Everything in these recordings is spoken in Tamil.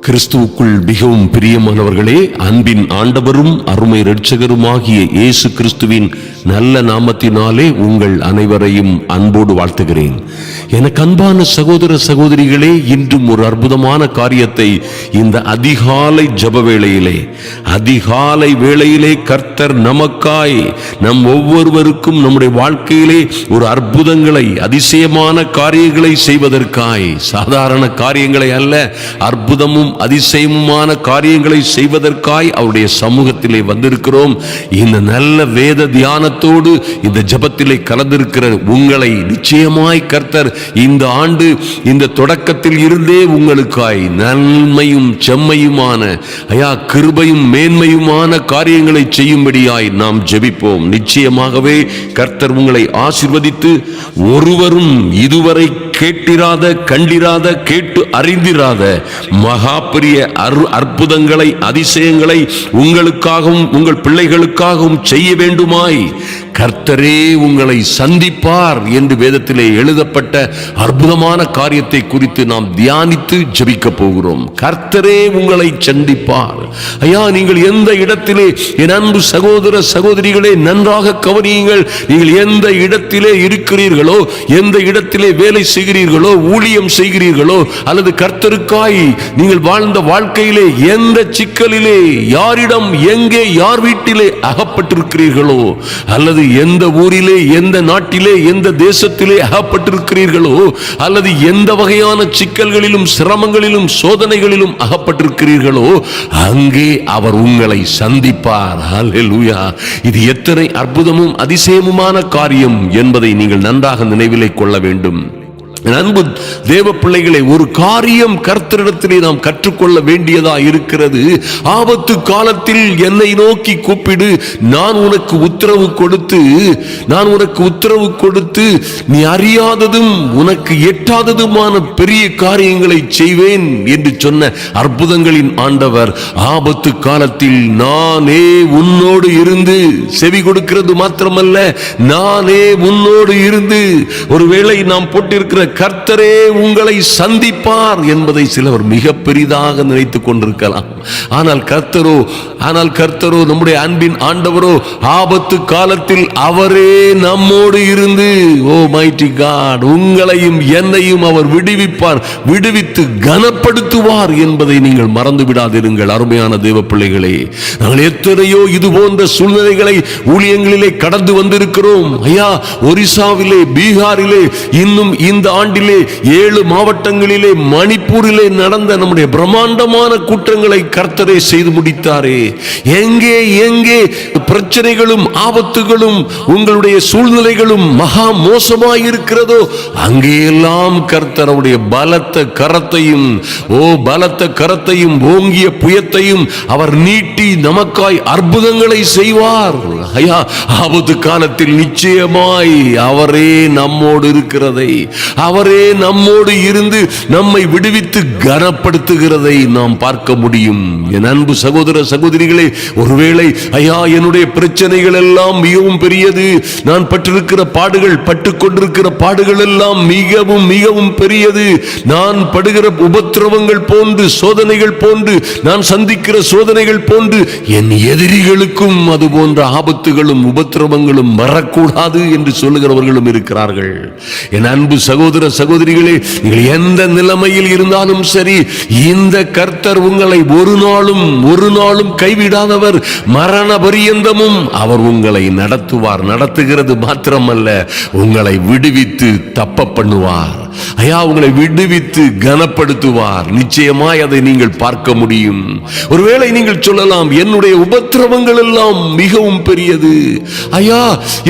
கிறிஸ்துவுக்குள் மிகவும் பிரியமானவர்களே, அன்பின் ஆண்டவரும் அருமை இரட்சகருமாகிய இயேசு கிறிஸ்துவின் நல்ல நாமத்தினாலே உங்கள் அனைவரையும் அன்போடு வாழ்த்துகிறேன். எனக்கு அன்பான சகோதர சகோதரிகளே, இன்றும் ஒரு அற்புதமான காரியத்தை இந்த அதிகாலை ஜெப வேளையிலே கர்த்தர் நமக்காய் நம் ஒவ்வொருவருக்கும் நம்முடைய வாழ்க்கையிலே ஒரு அற்புதங்களை, அதிசயமான காரியங்களை செய்வதற்காய், சாதாரண காரியங்களை அல்ல, அற்புதமும் அதிசயமுமான காரியங்களை செய்வதற்காய் அவருடைய சமூகத்திலே வந்திருக்கிறோம். இந்த நல்ல வேத தியானத்தோடு இந்த ஜெபத்திலே கலந்திருக்கிற உங்களை நிச்சயமாய் கர்த்தர் இந்த ஆண்டு இந்த தொடக்கத்தில் இருந்தே உங்களுக்காய் நன்மையும் செம்மையுமான கிருபையும் மேன்மையுமான காரியங்களை செய்யும்படியாய் நாம் ஜெபிப்போம். நிச்சயமாகவே கர்த்தர் உங்களை ஆசீர்வதித்து ஒருவரும் இதுவரை கேட்டிராத, கண்டிராத, கேட்டு அறிந்திராத மகா பெரிய அற்புதங்களை, அதிசயங்களை உங்களுக்காகவும் உங்கள் பிள்ளைகளுக்காகவும் செய்ய வேண்டுமாய் கர்த்தரே உங்களை சந்திப்பார் என்று வேதத்திலே எழுதப்பட்ட அற்புதமான காரியத்தை குறித்து நாம் தியானித்து ஜெபிக்க போகிறோம். கர்த்தரே உங்களை சந்திப்பார். நீங்கள் எந்த இடத்திலே, என் அன்பு சகோதர சகோதரிகளே, நன்றாக கவனியுங்கள். நீங்கள் எந்த இடத்திலே இருக்கிறீர்களோ, எந்த இடத்திலே வேலை செய்கிறீர்களோ, ஊழியம் செய்கிறீர்களோ, அல்லது கர்த்தருக்காய் நீங்கள் வாழ்ந்த வாழ்க்கையிலே எந்த சிக்கலிலே, யாரிடம், எங்கே, யார் வீட்டிலே அகப்பட்டிருக்கிறீர்களோ, அல்லது எந்த ஊரிலே, எந்த நாட்டிலே, எந்த தேசத்திலே அகப்பட்டிருக்கிறீர்களோ, அல்லது எந்த வகையான சிக்கல்களிலும், சிரமங்களிலும், சோதனைகளிலும் அகப்பட்டிருக்கிறீர்களோ, அங்கே அவர் உங்களை சந்திப்பார். ஹல்லேலூயா! இது எத்தனை அற்புதமும் அதிசயமுமான காரியம் என்பதை நீங்கள் நன்றாக நினைவிலே கொள்ள வேண்டும். அன்பு தேவ பிள்ளைகளை, ஒரு காரியம் கர்த்தரிடத்திலே நாம் கற்றுக்கொள்ள வேண்டியதா இருக்கிறது. ஆபத்து காலத்தில் என்னை நோக்கி கூப்பிடு, நான் உனக்கு உத்தரவு கொடுத்து நீ அறியாததும் உனக்கு எட்டாததுமான பெரிய காரியங்களை செய்வேன் என்று சொன்ன அற்புதங்களின் ஆண்டவர் ஆபத்து காலத்தில் நானே உன்னோடு இருந்து செவி கொடுக்கிறது மாத்திரமல்ல, நானே உன்னோடு இருந்து, ஒருவேளை நாம் போட்டிருக்கிற கர்த்தரே உங்களை சந்திப்பார் என்பதை சிலர் மிக பெரிதாக நினைத்துக் கொண்டிருக்கலாம். ஆனால் கர்த்தரோ நம்முடைய அன்பின் ஆண்டவரோ ஆபத்து காலத்தில் அவரே நம்மோடு இருந்து, ஓ மைட்டி காட், உங்களையும் என்னையும் அவர் விடுவிப்பார், விடுவித்து கனப்படுத்துவார் என்பதை நீங்கள் மறந்து விடாதிருங்கள். அருமையான தேவ பிள்ளைகளே, நாங்கள் எத்தனையோ இது போன்ற சூழ்நிலைகளை ஊழியங்களிலே கடந்து வந்திருக்கிறோம். ஒரிசாவிலே, பீகாரிலே, இன்னும் இந்த ஆண்டிலே 7 மாவட்டங்களிலே, மணிப்பூரிலே நடந்த நம்முடைய பிரம்மாண்டமான குற்றங்களை கர்த்தரே செய்து முடித்தாரே. எங்கே பிரச்சனைகளும் ஆபத்துகளும் உங்களுடைய சூழ்நிலைகளும் மகா மோசமாய் இருக்கிறதோ, அங்கேயெல்லாம் கர்த்தருடைய பலத்த கரத்தையும் ஓங்கிய புயத்தையும் அவர் நீட்டி நமக்காய் அற்புதங்களை செய்வார். ஆபத்து காலத்தில் நிச்சயமாய் அவரே நம்மோடு இருக்கிறதை, அவரே நம்மோடு இருந்து நம்மை விடுவித்து கனப்படுத்துகிறதை நாம் பார்க்க முடியும். என் அன்பு சகோதர சகோதரிகளே, ஒருவேளை என்னுடைய பிரச்சனைகள் எல்லாம் மிகவும் பெரியது, நான் பட்டுக்கொண்டிருக்கிற பாடுகள் எல்லாம் மிகவும் மிகவும் பெரியது, நான் படுகிற உபத்திரவங்கள் போன்று, சோதனைகள் போன்று, நான் சந்திக்கிற சோதனைகள் போன்று என் எதிரிகளுக்கும் அது போன்ற ஆபத்துகளும் உபத்திரவங்களும் வரக்கூடாது என்று சொல்லுகிறவர்களும் இருக்கிறார்கள். என் அன்பு சகோதர சகோதரிகளே, நீங்கள் எந்த நிலைமையில் இருந்தாலும் சரி, இந்த கர்த்தர் உங்களை ஒரு நாளும் கைவிடாதவர், மரண பரியந்தமும் அவர் உங்களை நடத்துகிறது மாத்திரமல்ல, உங்களை விடுவித்து தப்ப பண்ணுவார். உங்களை விடுவித்து கனப்படுத்துவார். நிச்சயமாய் அதை நீங்கள் பார்க்க முடியும். ஒருவேளை நீங்கள் சொல்லலாம், என்னுடைய உபத்திரவங்கள் எல்லாம் மிகவும் பெரியது,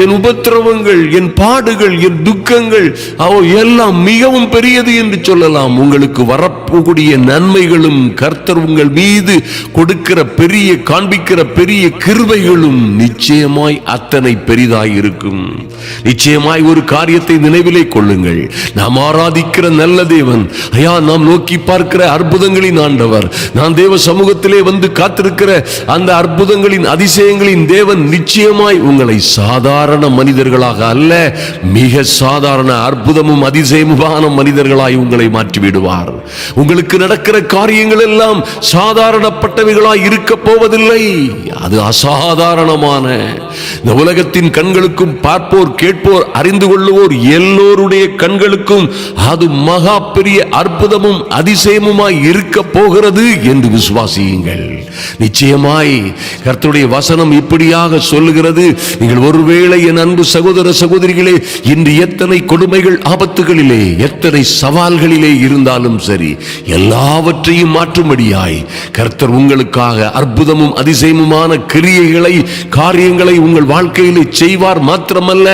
என் உபத்திரவங்கள், என் பாடுகள், என் துக்கங்கள் எல்லாம் மிகவும் பெரியது என்று சொல்லலாம். உங்களுக்கு வரக்கூடிய நன்மைகளும் கர்த்தர் உங்கள் மீது காண்பிக்கிற பெரிய கிருபைகளும் நிச்சயமாய் அத்தனை பெரிதாய் இருக்கும். நிச்சயமாய் ஒரு காரியத்தை நினைவிலே கொள்ளுங்கள். நாம் ஆராதிக்கிற நல்ல தேவன், நாம் நோக்கி பார்க்கிற அற்புதங்களின் ஆண்டவர், நான் தேவ சமூகத்திலே வந்து காத்திருக்கிற அந்த அற்புதங்களின், அதிசயங்களின் தேவன் நிச்சயமாய் உங்களை சாதாரண மனிதர்களாக அல்ல, மிக சாதாரண அற்புதமும் அதிசயமான மனிதர்களாய் உங்களை மாற்றிவிடுவார். உங்களுக்கு நடக்கிற காரியங்கள் எல்லாம் சாதாரணப்பட்டவைகளாய் இருக்க போவதில்லை. அது அசாதாரணமான, இந்த உலகத்தின் கண்களுக்கும் பார்ப்போர் கேட்போர் அறிந்து கொள்ளுவோர் எல்லோருடைய கண்களுக்கும் அது மகா பெரிய அற்புதமும் அதிசயமுமாய் இருக்க போகிறது என்று விசுவாசியுங்கள். நிச்சயமாய் கர்த்தருடைய வசனம் இப்படியாக சொல்லுகிறது. நீங்கள் ஒருவேளை என் அன்பு சகோதர சகோதரிகளே, இன்று எத்தனை கொடுமைகள் ஆபத்துகளிலே எத்தனை சவால்களிலே இருந்தாலும் சரி, எல்லாவற்றையும் மாற்றும்படியாய் கர்த்தர் உங்களுக்காக அற்புதமும் அதிசயமுமான கிரியைகளை காரியங்களை உங்கள் வாழ்க்கையிலே செய்வார். மாத்திரமல்ல,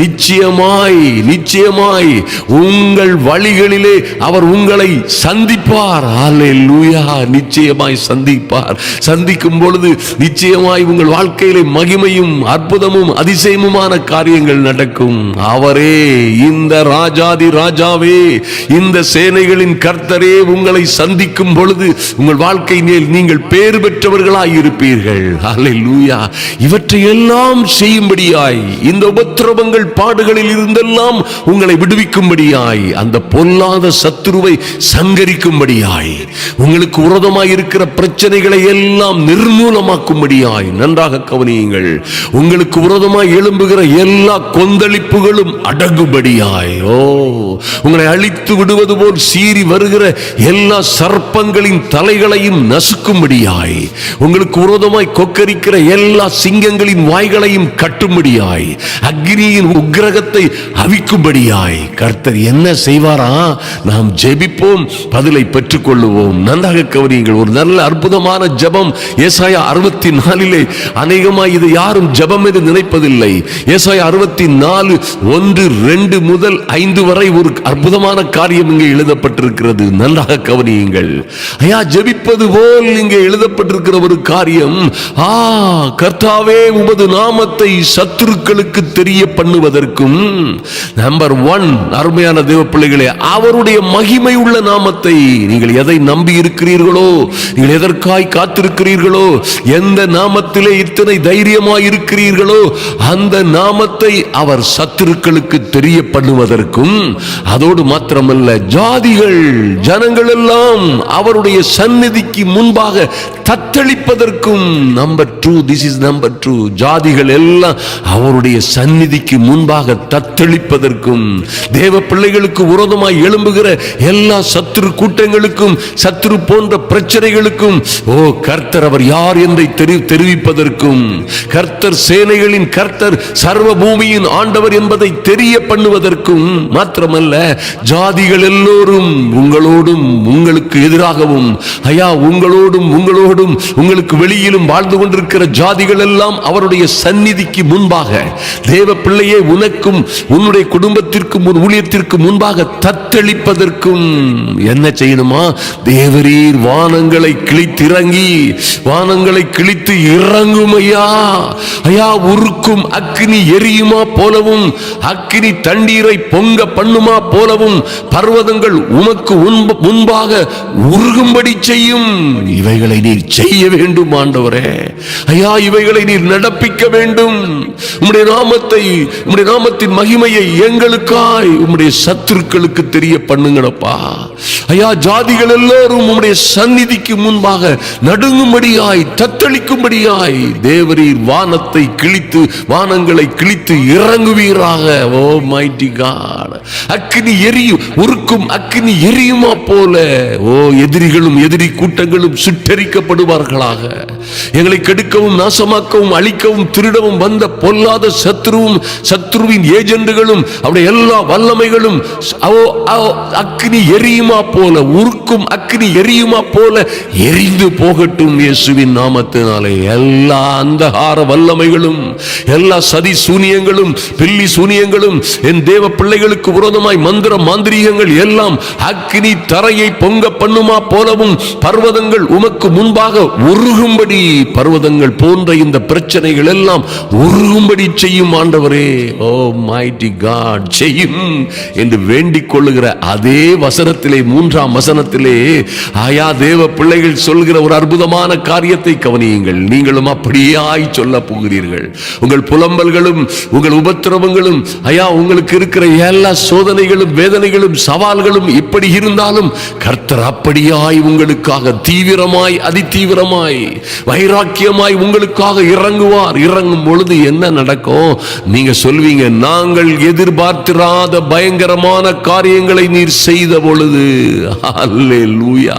நிச்சயமாய் நிச்சயமாய் உங்கள் வழிகளிலே அவர் உங்களை சந்திப்பார். அல்லேலூயா! நிச்சயமாய் சந்திப்பார். சந்திக்கும் பொழுது நிச்சயமாய் உங்கள் வாழ்க்கையிலே மகிமையும் அற்புதமும் அதிசயமுமான காரியங்கள் நடக்கும். அவரே, இந்த ராஜாதி ராஜாவே, இந்த சேனைகளின் கர்த்தரே உங்களை சந்திக்கும் பொழுது உங்கள் வாழ்க்கை மேல் நீங்கள் பேறு பெற்றவர்களாய் இருப்பீர்கள். அல்லேலூயா! இவற்றை எல்லாம் செய்யும்படியாய், இந்த உபத்திரவங்கள் பாடுகளில் இருந்தெல்லாம் உங்களை விடுவிக்கும்படியாய், அந்த பொல்லாத சத்துருவை சங்கரிக்கும்படியாய், உங்களுக்கு விரோதமாய் இருக்கிற பிரச்சனைகளை எல்லாம் நிர்மூலமாக்கும்படியாய், நன்றாக கவனியுங்கள், உங்களுக்கு விரோதமாய் எழும்புகிற எல்லா கொந்தளிப்புகளும் அடங்கும்படியாய், உங்களை அழித்து விடுவது போல் சீறி வருகிற எல்லா சர்ப்பங்களின் தலைகளையும் நசுக்கும்படியாய், உங்களுக்கு விரோதமாய் கொக்கரிக்கிற எல்லா சிங்கங்களின் வாய்களையும் கட்டும்படியாய், அக்னியின் உக்கிரகத்தை அவிக்கும்படியாய் கர்த்தர் என்ன செய்வாரா? நாம் ஜெபிப்போம், பதிலை பெற்றுக் கொள்ளுவோம். நன்றாக கவனியுங்கள். ஒரு நல்ல அற்புதமான ஜெபம் ஏசாயா 64 அநேகமாய் இது யாரும் ஜெபம் என்று நினைப்பதில்லை. ஏசாயா 64 1-2 முதல் 5 வரை ஒரு அற்புதமான காரியம் இங்கே எழுதப்பட்டிருக்கிறது. நன்றாக கவனியுங்கள். ஐயா, ஜெபிப்பது போல் இங்கே எழுதப்பட்டிருக்கிற ஒரு காரியம், கர்த்தாவே, உமது நாமத்தை சத்துருக்களுக்கு தெரிய பண்ணுவதற்கும், நம்பர் 1, அருமையான தேவ பிள்ளைகளே, அவருடைய மகிமை உள்ள நாமத்தை, நீங்கள் எதை நம்பி இருக்கிறீர்களோ, நீங்கள் எதற்காய் காத்திருக்கிறீர்களோ, எந்த நாமத்திலே இத்தனை தைரியமாய் இருக்கிறீர்களோ, அந்த நாமத்தை அவர் சத்துருக்களுக்கு தெரிய பண்ணுவதற்கும், அதோடு மாத்திரமல்ல, ஜாதிகள் ஜனங்கள் எல்லாம் அவருடைய சந்நிதிக்கு முன்பாக தத்தளிப்பதற்கும், நம்பர் 2, this is number 2, ஜாதிகள் எல்லாம் அவருடைய சந்நிதிக்கு முன்பாக தத்தளிப்பதற்கும், தேவ பிள்ளைகளுக்கு விரோதமாய் எழும்புகிற எல்லா சத்துரு கூட்டங்களுக்கும், சத்துரு போன்ற பிரச்சனைகளுக்கும் கர்த்தர் அவர் யார் என்று தெரிவிப்பதற்கும், கர்த்தர் சேனைகளின் கர்த்தர், சர்வ பூமியின் ஆண்டவர் என்பதை தெரிய பண்ணுவதற்கும், மாத்திரமல்ல, ஜாதிகள் எல்லோரும் உங்களோடும் உங்களுக்கு எதிராகவும், ஐயா, உங்களோடும் உங்களுக்கு வெளியிலும் வாழ்ந்து கொண்டிருக்கிற ஜாதிகள் எல்லாம் அவருடைய சந்நிதிக்கு முன்பாக, தேவ பிள்ளையே, உனக்கும் உன்னுடைய குடும்பத்திற்கும் உன் ஊழியத்திற்கு முன்பாக தத்தளிப்பதற்கும் என்ன செய்யணுமா? தேவரீர் வானங்களை கிழித்திறங்கி, வானங்களை கிழித்து இறங்கும் ஐயா, உருக்கும் அக்கினி எரியுமா போலவும், அக்கினி தண்ணீரை பொங்க பண்ணுமா போலவும் பர்வதங்கள் உமக்கு முன்பாக உருகும்படி செய்யும். இவைகளை நீர் செய்ய வேண்டும் ஆண்டவரே. ஐயா, இவைகளை நீர் நடப்பிக்க வேண்டும். உம்முடைய நாமத்தை, உம்முடைய நாமத்தின் மகிமையை எங்களுக்காய் உம்முடைய சத்துருக்களுக்கு தெரிய பண்ணுங்கப்பா. ஐயா, ஜாதிகள் எல்லாரும் உம்முடைய சந்நிதிக்கு முன்பாக நடுங்கும்படியாய், தத்தளிக்கும்படியாய் தேவரீர் வானத்தை கிழித்து, வானங்களை கிழித்து இறங்குவீராக. ஓ மைட்டி காட்! அக்கினி எரியும், உருக்கும் அக்கினி எரியுமா போல எதிரிகளும் எதிரி கூட்டங்களும் சுட்டரிக்கப்படுவார்களாக. எங்களை கெடுக்கவும் நாசமாக்கவும் அழிக்கவும் திருடவும் வந்த பொல்லாத சத்ருவும் சத்ருவின் ஏஜெண்டுகளும் அவருடைய எல்லா வல்லமைகளும் அக்கினி எரியுமா போல, உருக்கும் அக்கினி எரியுமா போல எரிந்து போகட்டும் இயேசுவின் நாமத்தினாலே. எல்லா அந்தகார வல்லமைகளும், எல்லா சதி சூனியங்களும், பில்லி சூனியங்களும், என் தேவ பிள்ளைகளுக்கு விரோதமாய் மந்திர மாந்திரீகங்கள் எல்லாம் அக்கினி தரையை பொங்க பண்ணுமா போலவும் பர்வதங்கள் உமக்கு முன்பாக உருகும்படி, பர்வதங்கள் போன்ற இந்த பிரச்சனைகள் எல்லாம் உருகும்படி செய்யும் ஆண்டவர். ஆண்டவரே, ஓ மைட்டி காட், செய்யும் என்று வேண்டிக் கொள்ளுகிற அதே வசனத்திலே 3ஆம் வசனத்திலே ஆயா தேவ பிள்ளைகள் சொல்கிற ஒரு அற்புதமான காரியத்தை கவனியுங்கள். நீங்களும் அப்படியாய் சொல்ல போகிறீர்கள். உங்கள் புலம்பல்களும் உங்கள் உபத்திரவங்களும் ஐயா, உங்களுக்கு இருக்கிற எல்லா சோதனைகளும் வேதனைகளும் சவால்களும் இப்படி இருந்தாலும் கர்த்தர் அப்படியாய் உங்களுக்காக தீவிரமாய் அதிதீவிரமாய் வைராக்கியமாய் உங்களுக்காக இறங்குவார். இறங்கும் பொழுது என்ன நடக்கும்? நீங்க சொல்வீங்க, நாங்கள் எதிர்பார்த்திராத பயங்கரமான காரியங்களை நீர் செய்த பொழுது. அல்லேலூயா.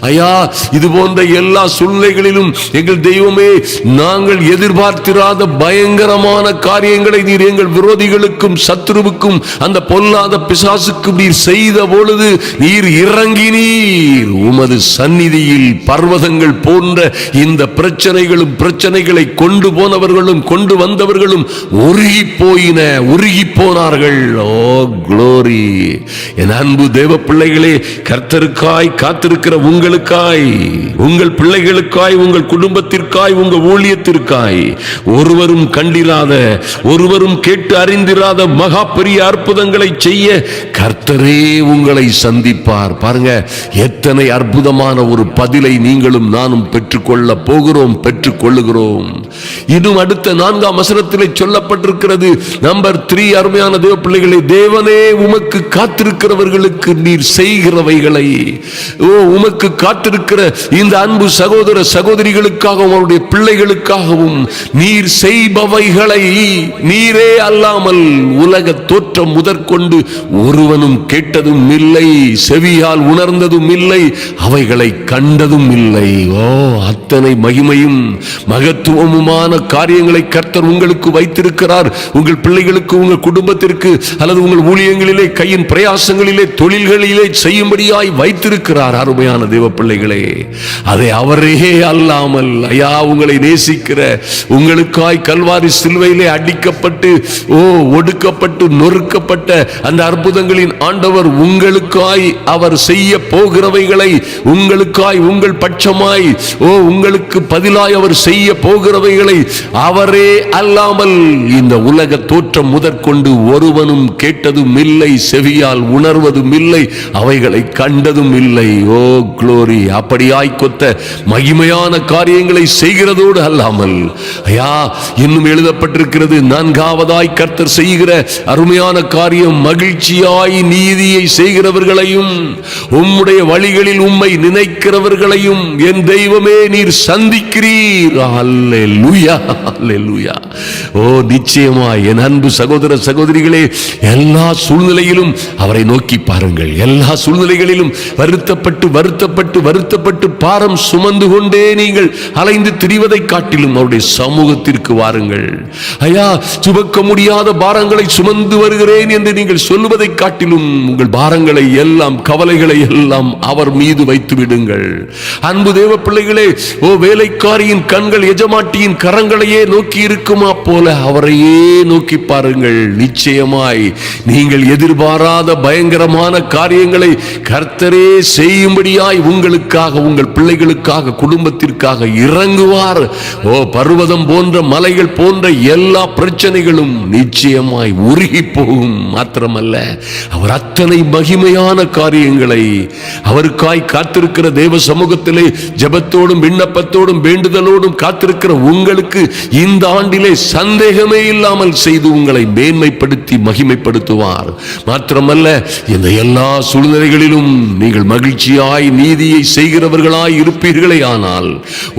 ஐயா, இது போன்ற எல்லா சூழ்நிலைகளிலும் எங்கள் தெய்வமே, நாங்கள் எதிர்பார்த்திராத பயங்கரமான காரியங்களை நீர் எங்கள் விரோதிகளுக்கும் சத்துருவுக்கும் அந்த பொல்லாத பிசாசுக்கும் நீர் செய்த பொழுது நீர் இறங்கினீர். உமது சந்நிதியில் பர்வதங்கள் போன்ற இந்த பிரச்சனைகளும் பிரச்சனைகளை கொண்டு போனவர்களும் கொண்டு வந்தவர்களும் உருகி போயின, உருகி போனார்கள். ஓ குளோரி. என் அன்பு தேவ பிள்ளைகளே, கர்த்தருக்காய் காத்திருக்கிற உங்களுக்காய், உங்கள் பிள்ளைகளுக்காய், உங்கள் குடும்பத்திற்காய், உங்கள் ஊழியத்திற்காய் ஒருவரும் கண்டிராத, ஒருவரும் கேட்டு அறிந்திராத மகா பெரிய அற்புதங்களை செய்ய கர்த்தரே உங்களை சந்திப்பார். பாருங்க, எத்தனை அற்புதமான ஒரு பதிலை நீங்களும் நானும் பெற்றுக்கொள்ள போகிறோம், பெற்றுக்கொள்ளுகிறோம். இன்னும் அடுத்த 4ஆம் வசனத்திலே சொல்லப்பட்டிருக்கிறது. நம்பர் 3, அருமையான தேவ பிள்ளைகளே, தேவனே உமக்கு காத்திருக்கிறவர்களுக்கு நீர் செய்கிறவைகளை, ஓ உமக்கு காத்திருக்கிற இந்த அன்பு சகோதர சகோதரிகளுக்காகவும் அவருடைய பிள்ளைகளுக்காகவும் நீர் செய்பவைகளை நீரே அல்லாமல் உலக தோற்றம் முதற்கொண்டு ஒருவனும் கேட்டதும் இல்லை, செவியால் உணர்ந்ததும் இல்லை, அவைகளை கண்டதும் இல்லை. ஓ, அத்தனை மகிமையும் மகத்துவமுமான காரியங்களை கர்த்தர் உங்களுக்கு வைத்திருக்கிறார். உங்கள் பிள்ளைகளுக்கு, உங்கள் குடும்பத்திற்கு அல்லது உங்கள் ஊழியங்களிலே, கையின் பிரயாசங்களிலே, தொழில்களிலே செய்யும்படியாய் வைத்திருக்கிறார். அருமையான தேவ பிள்ளைகளே, அதை அவரே அல்லாமல் ஐயா, உங்களை நேசிக்கிற, உங்களுக்காய் கல்வாரி சிலுவையிலே அடிக்கப்பட்டு ஒடுக்கப்பட்டு நொறுக்கப்பட்ட அந்த அற்புதங்களின் ஆண்டவர் உங்களுக்காய் அவர் செய்ய போகிறவைகளை, உங்களுக்காய் உங்கள் பட்சமாய் உங்களுக்கு பதிலாய் அவர் செய்ய போகிறவைகளை அவரே அல்லாமல் இந்த உலக தோற்றம் முதற்கொண்டு ஒருவனும் கேட்டதும் இல்லை, செவியால் உணர்வதும் இல்லை, அவைகளை கண்டதும் இல்லை. ஓ குளோரி. அப்படியாய் கொத்த மகிமையான காரியங்களை செய்கிறதோடு அல்லாமல் ஐயா, இன்னும் எழுதப்பட்டிருக்கிறது, 4ஆவதாய் கர்த்தர் செய்கிற அருமையான காரியம், மகிழ்ச்சியாய் நீதியை செய்கிறவர்களையும் உம்முடைய வழிகளில் உம்மை நினைக்கிறவர்களையும் என் தெய்வமே நீர் சந்திக்கிறீர். அல்லேலூயா, அல்லேலூயா. ஓ நிச்சயமாய் என் அன்பு சகோதர சகோதரிகளே, எல்லா சூழ்நிலையிலும் அவரை நோக்கி பாருங்கள். எல்லா சூழ்நிலைகளிலும் வருத்தப்பட்டு வருத்தப்பட்டு வருத்தப்பட்டு பாரம் சுமந்து கொண்டே நீங்கள் அலைந்து திரிவதை காட்டிலும் அவருடைய சமூகத்திற்கு வாருங்கள். ஐயா, சுமக்க முடியாத பாரங்களை சுமந்து வருகிறேன் என்று நீங்கள் சொல்லுவதை காட்டிலும் உங்கள் பாரங்களை எல்லாம், கவலைகளை எல்லாம் அவர் மீது வைத்து விடுங்கள். அன்பு தேவ பிள்ளைகளே, ஓ வேலைக்காரியின் கண்கள் எஜமாட்டியின் கரங்களையே நோக்கி இருக்குமா போல அவரையே நோக்கி பாருங்கள். நிச்சயமாய் நீங்கள் எதிர்பாராத பயங்கரமான காரியங்களை கர்த்தரே செய்யும்படியாய் உங்களுக்காக, உங்கள் பிள்ளைகளுக்காக, குடும்பத்திற்காக இறங்குவார். ஓ பர்வதம் போன்ற, மலைகள் போன்ற எல்லா பிரச்சனைகளும் நிச்சயமாய் உருகி போகும். மாத்திரமல்ல, அவர் அத்தனை மகிமையான காரியங்களை அவருக்காய் காத்திருக்கிற தேவ சமூகத்திலே ஜெபத்தோடும் விண்ணப்பத்தோடும் வேண்டுதலோடும் காத்திருக்கிற உங்களுக்கு இந்த ஆண்டிலே சந்தேகமே இல்லாமல் செய்து உங்களை மேன்மைப்படுத்தி மகிமைப்படுத்துவார். மாத்திரமல்ல, இந்த எல்லா சூழ்நிலைகளிலும் நீங்கள் மகிழ்ச்சியாய் நீதியை செய்கிறவர்களாய் இருப்பீர்களே ஆனால்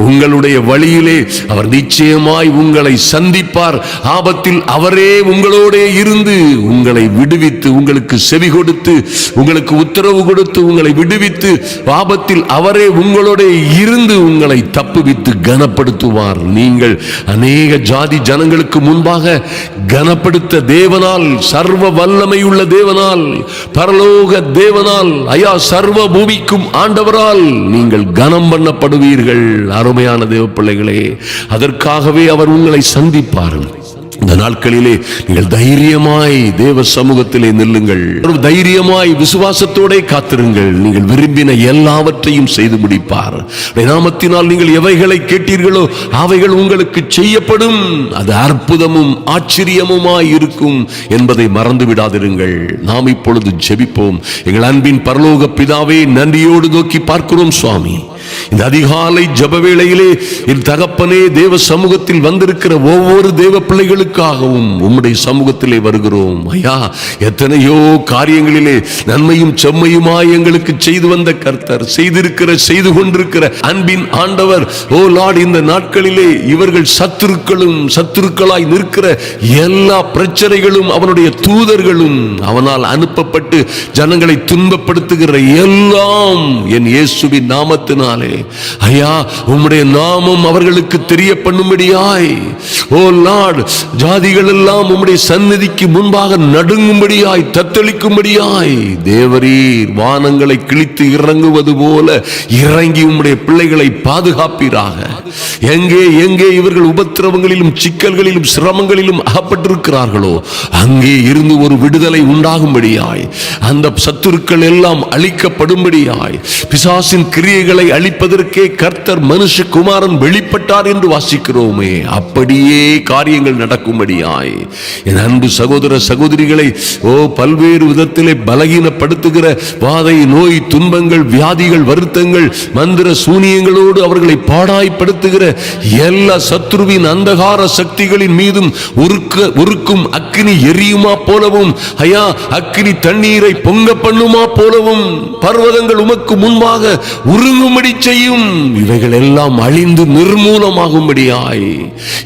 உங்களுடைய வழியிலே அவர் நிச்சயமாய் உங்களை சந்திப்பார். ஆபத்தில் அவரே உங்களோட இருந்து உங்களை விடுவித்து, உங்களுக்கு செவி கொடுத்து, உங்களுக்கு உத்தரவு கொடுத்து உங்களை விடுவித்து, ஆபத்தில் அவரே உங்களோட இருந்து உங்களை தப்புவித்து கனப்படுத்துவார். நீங்கள் அநேக ஜாதி ஜனங்களுக்கு முன்பாக கனப்படுத்த தேவனால், சர்வ வல்லமை உள்ள தேவனால், பரலோக தேவனால், ஐயா சர்வ பூமிக்கும் ஆண்டவரால் நீங்கள் கனம் பண்ணப்படுவீர்கள். அருமையான தேவ பிள்ளைகளே, அதற்காகவே அவர் உங்களை சந்திப்பார். இந்த நாட்களிலே நீங்கள் தைரியமாய் தேவ சமூகத்திலே நில்லுங்கள். தைரியமாய் விசுவாசத்தோட காத்திருங்கள். நீங்கள் விரும்பின எல்லாவற்றையும் செய்து முடிப்பார். நாமத்தினால் நீங்கள் எவைகளை கேட்டீர்களோ அவைகள் உங்களுக்கு செய்யப்படும். அது அற்புதமும் ஆச்சரியமுமாய் இருக்கும் என்பதை மறந்து விடாதிருங்கள். நாம் இப்பொழுது ஜெபிப்போம். எங்கள் அன்பின் பரலோக பிதாவே, நன்றியோடு நோக்கி பார்க்கிறோம் சுவாமி. இந்த அதிகாலை ஜெப வேளையிலே என் தகப்பனே, தேவ சமூகத்தில் வந்திருக்கிற ஒவ்வொரு தேவ பிள்ளைகளுக்காகவும் உம்முடைய சமூகத்திலே வருகிறோம். ஐயா, எத்தனையோ காரியங்களிலே நன்மையும் செம்மையுமாய் எங்களுக்கு செய்து வந்த கர்த்தர், செய்து கொண்டிருக்கிற அன்பின் ஆண்டவர், ஓ லார்ட், இந்த நாட்களிலே இவர்கள் சத்துருக்களாய் நிற்கிற எல்லா பிரச்சனைகளும் அவனுடைய தூதர்களும் அவனால் அனுப்பப்பட்டு ஜனங்களை துன்பப்படுத்துகிற எல்லாம் என் இயேசுவின் நாமத்தினால் ஐயா, உம்முடைய நாமம் அவர்களுக்கு தெரிய பண்ணும்படியாய், ஓ லார்ட், ஜாதிகள் எல்லாம் உம்முடைய சந்நிதிக்கு முன்பாக நடுங்கும்படியாய், தத்தளிக்கும்படியாய் தேவரீர் வானங்களை கிழித்து இறங்குவது போல இறங்கி உம்முடைய பிள்ளைகளை பாதுகாப்பீராக. எங்கே இவர்கள் உபத்திரவங்களிலும் சிக்கல்களிலும் சிரமங்களிலும் அகப்பட்டிருக்கிறார்களோ அங்கே இருந்து ஒரு விடுதலை உண்டாகும்படியாய், அந்த சத்துருக்கள் எல்லாம் அழிக்கப்படும்படியாய், பிசாசின் கிரியைகளை அழிப்பதற்கே கர்த்தர் மனுஷகுமாரன் வெளிப்பட்டார் என்று வாசிக்கிறோமே, அப்படியே காரியங்கள் நடக்கும்படியாய் என் அன்பு சகோதர சகோதரிகளை, ஓ பல்வேறு விதத்திலே பலகீனப்படுத்துகிற வாதை, நோய், துன்பங்கள், வியாதிகள், வருத்தங்கள், மந்திர சூனியங்களோடு அவர்களை பாடாய்ப்படுத்துகிற எல்லா சத்ருவின் அந்தகார சக்திகளின் மீதும் உருக்கும் அக்கினி எரியுமா போலவும், ஐயா, அக்கினி தண்ணீரை பொங்க பண்ணுமா போலவும் பர்வதங்கள் உமக்கு முன்பாக உருங்கும்படி செய்யும். இவைகள் எல்லாம் அழிந்து நிர்மூலமாகும்படியாய்,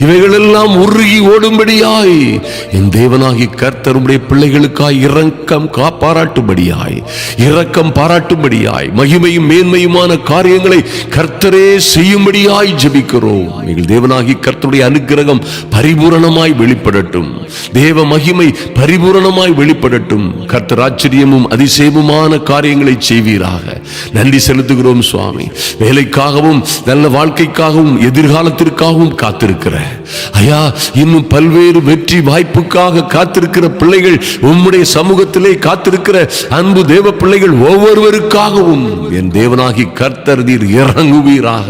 இவைகள் எல்லாம் உருகி ஓடும்படியாய் என் தேவனாகி கர்த்தர் உம்முடைய பிள்ளைகளுக்காய் இரக்கம் பாராட்டும்படியாய் மகிமையும் மேன்மையுமான காரியங்களை கர்த்தரே செய்யும்படியாய் ஜெபிக்கிறோம். எங்கள் தேவனாகி கர்த்தருடைய அனுக்கிரகம் பரிபூரணமாய் வெளிப்படட்டும். தேவ மகிமை பரிபூரணமாய் வெளிப்படட்டும். கர்த்தர் ஆச்சரியமும் அதிசயமுமான காரியங்களை செய்வீராக. நன்றி செலுத்துகிறோம் சுவாமி. வேலைக்காகவும் நல்ல வாழ்க்கைக்காகவும் எதிர்காலத்திற்காகவும் காத்திருக்கிற ஐயா, இன்னும் பல்வேறு வெற்றி வாய்ப்புக்காக காத்திருக்கிற பிள்ளைகள், உம்முடைய சமூகத்திலே காத்திருக்கிற அன்பு தேவ பிள்ளைகள் ஒவ்வொருவருக்காகவும் என் தேவனாகி கர்த்தர் நீர் இறங்குவீராக.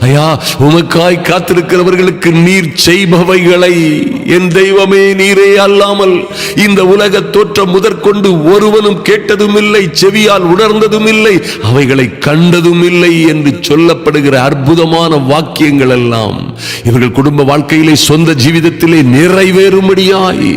ஐயா, உமக்காய் காத்திருக்கிறவர்களுக்கு நீர் செய்பவைகளை என் தெய்வமே நீரே அல்லாமல் இந்த உலக தோற்றம் முதற்கொண்டு ஒருவனும் கேட்டதும் இல்லை, செவியால் உணர்ந்ததும் இல்லை, அவைகளை கண்டதும் இல்லை என்று சொல்லப்படுகிற அற்புதமான வாக்கியங்கள் எல்லாம் இவர்கள் குடும்ப வாழ்க்கையிலே, சொந்த ஜீவிதத்திலே நிறைவேறும்படியாய்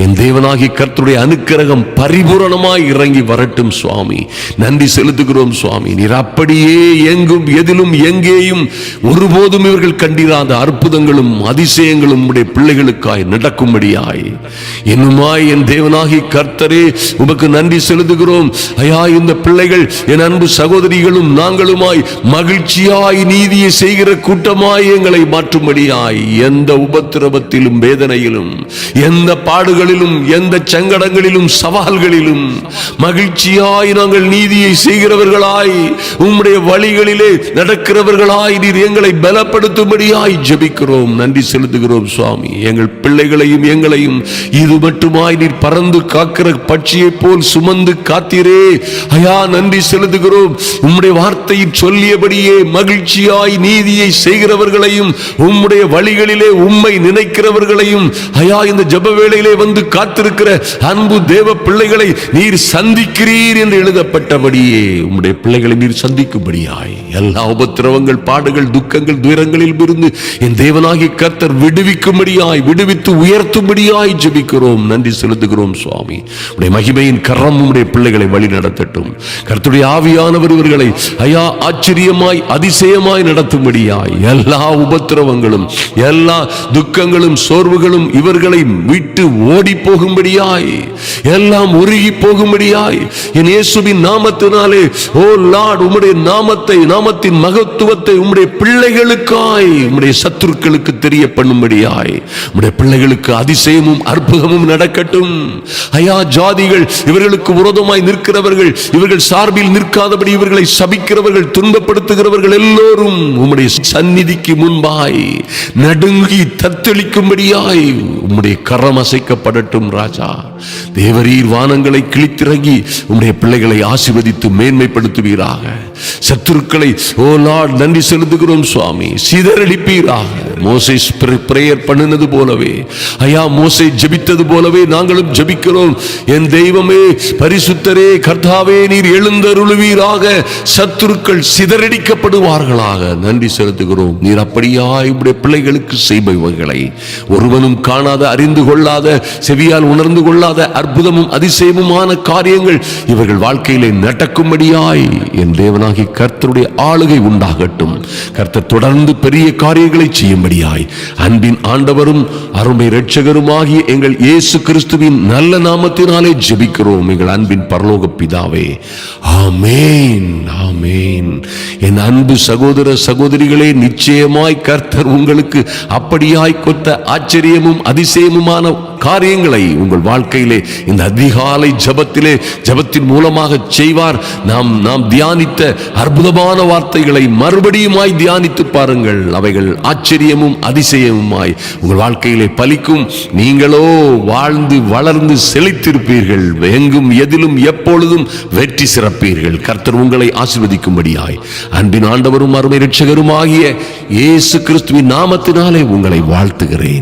என் தேவனாகி கர்த்தருடைய அனுக்கிரகம் பரிபூரணமாய் இறங்கி வரட்டும் சுவாமி. நன்றி செலுத்துகிறோம் சுவாமி. நீர் அப்படியே எங்கும் எதிலும் எங்கேயும் ஒருபோதும் இவர்கள் கண்டிராத அற்புதங்களும் அதிசயங்களும் உம்முடைய பிள்ளைகளுக்காய் நடக்கும்படியாய் இன்னுமாய் என் தேவனாகி கர்த்தரே உமக்கு நன்றி செலுத்துகிறோம். ஐயா, இந்த பிள்ளைகள் என் அன்பு சகோதரிகளும் நாங்களுமாய் மகிழ்ச்சியாய் நீதியை செய்கிற கூட்டமாய் எங்களை மாற்றும்படியாய், எந்த உபத்திரவத்திலும் வேதனையிலும் எந்த பாடுகளிலும் எந்த சங்கடங்களிலும் சவால்களிலும் மகிழ்ச்சியாய் நாங்கள் நீதியை செய்கிறவர்களாய் உம்முடைய வழிகளிலே நடக்கிறவர்களாய் நீர் எங்களை பலப்படுத்தும்படியாய் ஜெபிக்கிறோம். நன்றி செலுத்துகிறோம் சுவாமி. எங்கள் பிள்ளைகளையும் எங்களையும் இது மட்டுமாய் நீர் பறந்து காக்கிற பட்சியை போல் சுமந்து காத்தீரே ஐயா, நன்றி செலுத்துகிறோம். உம்முடைய வார்த்தையை சொல்லியபடியே மகிழ்ச்சியாய் நீதியை செய்கிறவர்களையும் உம்முடைய வழிகளிலே உம்மை நினைக்கிறவர்களையும் ஐயா, இந்த ஜெப வேளையிலே வந்து காத்திருக்கிற அன்பு தேவ பிள்ளைகளை நீர் சந்திக்கிறீர் என்று எழுதப்பட்டபடியே உம்முடைய பிள்ளைகளை நீர் சந்திக்கும்படியாய் எல்லா உபத்திரவங்கள், பாடுகள், துக்கங்கள், துயரங்களில் இருந்து என் தேவனாகிய கர்த்தர் விடுவித்து உயர்த்தும்படியாய் ஜெபிக்கிறோம். நன்றி செலுத்துகிறோம் சுவாமி. உம்முடைய மகிமையின் கரம் உம்முடைய பிள்ளைகளை வழி நடத்தட்டும். கர்த்தருடைய ஆவியானவர் இவர்களை ஐயா ஆச்சரியமாய் அதிசயமாய் நடத்தும்படியாய் எல்லா உபத்திரவங்களும், எல்லா துக்கங்களும், சோர்வுகளும் இவர்களை விட்டு ஓடி போகும்படியாய், எல்லாம் உருகி போகும்படியாய் என் இயேசுவின் நாமத்தினாலே, ஓ லார்ட், உம்முடைய நாமத்தின் மகத்துவத்தை உம்முடைய பிள்ளைகளுக்காய், உம்முடைய சத்துருக்களுக்கு தெரிய பண்ணும்படியாய் உம்முடைய பிள்ளைகளுக்கு அதிசயமும் அற்புதமும் நடக்கட்டும். ஐயா, ஜாதிகள் இவர்களுக்கு விரோதமாய் நிற்கிறவர்கள், இவர்கள் சார்பில் நிற்காதபடி இவர்களை சபிக்கிறவர்கள், துன்பப்படுத்துகிறவர்கள் எல்லோரும் உம்முடைய சந்நிதிக்கு முன்பாய் தத்தளிக்கும்படியாய், நடுங்கி தத்தளிக்கும்படியாய் உம்முடைய கரம் அசைக்கப்படட்டும் ராஜா. தேவரீர் வானங்களை கிழித்திறங்கி உம்முடைய பிள்ளைகளை ஆசீர்வதித்து மேன்மைப்படுத்துவீராக. சத்துருக்களை ஓ லார்ட் நன்றி செலுத்துகிறோம் சுவாமி, சிதறடிப்பீராக. மோசே பிரேயர் பண்ணினது போலவே ஐயா, மோசே ஜெபித்தது போலவே நாங்களும் ஜெபிக்கிறோம். என் தெய்வமே, பரிசுத்தரே, கர்த்தாவே, நீர் எழுந்தருளுவீராக. சத்துருக்கள் சிதறடிக்கப்படுவார்களாக. நன்றி செலுத்துகிறோம். நீர் அப்படியாய் உம்முடைய பிள்ளைகளுக்கு செய்பவைகளை ஒருவனும் காணாத, அறிந்து கொள்ளாத, செவியால் உணர்ந்து கொள்ளாத அற்புதமும் அதிசயமுமான காரியங்கள் இவர்கள் வாழ்க்கையிலே நடக்கும்படியாய் என் தேவனாகி கர்த்தருடைய ஆளுகை உண்டாகட்டும். கர்த்தர் தொடர்ந்து பெரிய காரியங்களை செய்யும்படியாய் அன்பின் ஆண்டவரும் அருமை இரட்சகருமாகிய எங்கள் இயேசு கிறிஸ்துவின் நல்ல நாமத்தினாலே ஜெபிக்கிறோம் எங்கள் அன்பின் பரலோக பிதாவே. ஆமென், ஆமென். என் அன்பு சகோதர சகோதரிகளே, நிச்சயமாய் கர்த்தர் உங்களுக்கு அப்படியாய் கொத்த ஆச்சரியமும் அதிசயமுமான காரியங்களை உங்கள் வாழ்க்கையிலே இந்த அதிகாலை ஜபத்திலே, ஜபத்தின் மூலமாக செய்வார். நாம் தியானித்த அற்புதமான வார்த்தைகளை மறுபடியுமாய் தியானித்து பாருங்கள். அவைகள் ஆச்சரியமும் அதிசயமுமாய் உங்கள் வாழ்க்கையிலே பலிக்கும். நீங்களோ வாழ்ந்து வளர்ந்து செழித்திருப்பீர்கள். எங்கும் எதிலும் எப்பொழுதும் வெற்றி சிறப்பீர்கள். கர்த்தர் உங்களை ஆசீர்வதிக்கும்படியாய் அன்பின் ஆண்டவரும் அருமை இரட்சகருமாகிய இயேசு கிறிஸ்துவின் நாமத்தினாலே உங்களை வாழ்த்துகிறேன்.